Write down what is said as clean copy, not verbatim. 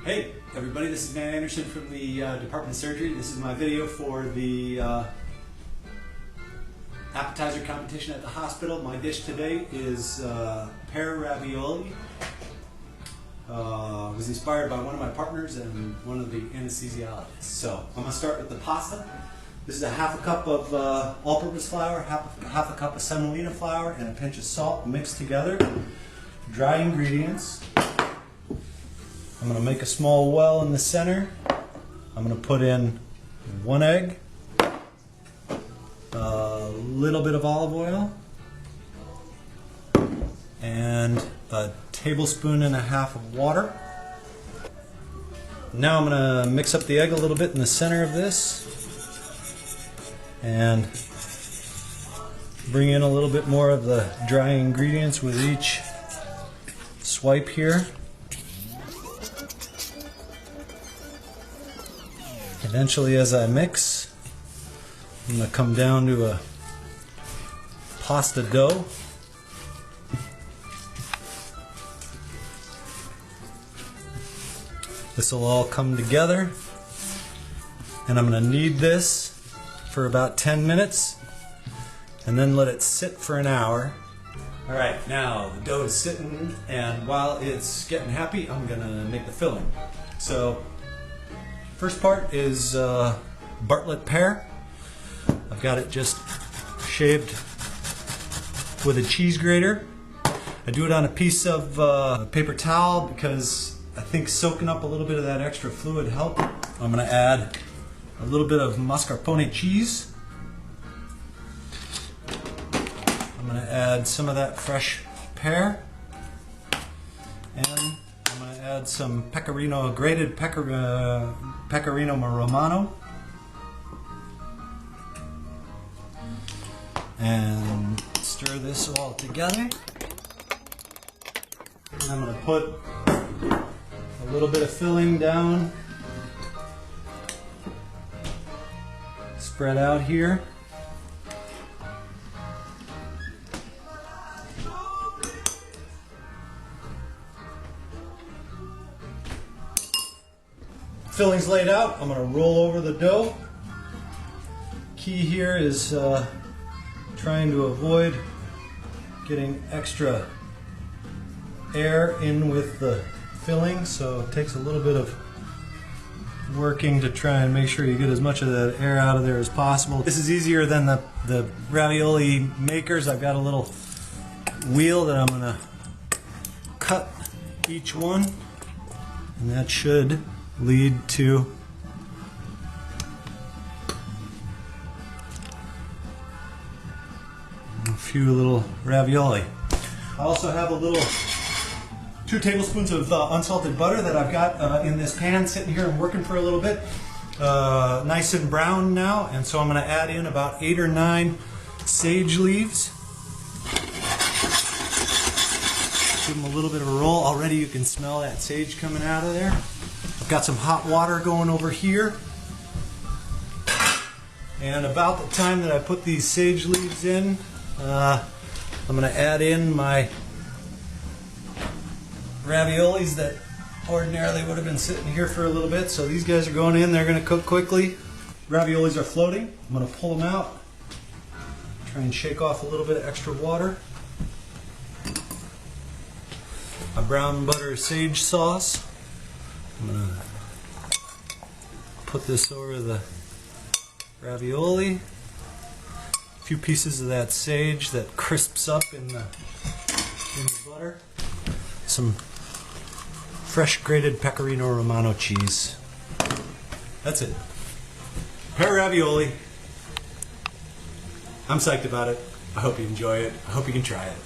Hey everybody, this is Matt Anderson from the Department of Surgery. This is my video for the appetizer competition at the hospital. My dish today is pear ravioli. It was inspired by one of my partners and one of the anesthesiologists. So I'm going to start with the pasta. This is a half a cup of all-purpose flour, half a cup of semolina flour, and a pinch of salt mixed together. Dry ingredients. I'm going to make a small well in the center. I'm going to put in 1 egg, a little bit of olive oil, and a tablespoon and a half of water. Now I'm going to mix up the egg a little bit in the center of this and bring in a little bit more of the dry ingredients with each swipe here. Eventually, as I mix, I'm going to come down to a pasta dough. This will all come together, and I'm going to knead this for about 10 minutes and then let it sit for an hour. Alright, now the dough is sitting, and while it's getting happy, I'm going to make the filling. So first part is Bartlett pear. I've got it just shaved with a cheese grater. I do it on a piece of paper towel because I think soaking up a little bit of that extra fluid helps. I'm going to add a little bit of mascarpone cheese. I'm going to add some of that fresh pear. And I'm going to add some grated pecorino romano, and stir this all together. And I'm going to put a little bit of filling down, spread out here. Filling's laid out. I'm going to roll over the dough. Key here is trying to avoid getting extra air in with the filling, so it takes a little bit of working to try and make sure you get as much of that air out of there as possible. This is easier than the ravioli makers. I've got a little wheel that I'm going to cut each one, and that should lead to a few little ravioli. I also have a little 2 tablespoons of unsalted butter that I've got in this pan sitting here and working for a little bit. Nice and brown now, and so I'm going to add in about 8 or 9 sage leaves. Give them a little bit of a roll. Already you can smell that sage coming out of there. Got some hot water going over here, and about the time that I put these sage leaves in, I'm going to add in my raviolis that ordinarily would have been sitting here for a little bit. So these guys are going in, they're going to cook quickly. Raviolis are floating. I'm going to pull them out, try and shake off a little bit of extra water. A brown butter sage sauce. I'm going to put this over the ravioli. A few pieces of that sage that crisps up in the butter. Some fresh grated pecorino romano cheese. That's it. Pear ravioli. I'm psyched about it. I hope you enjoy it. I hope you can try it.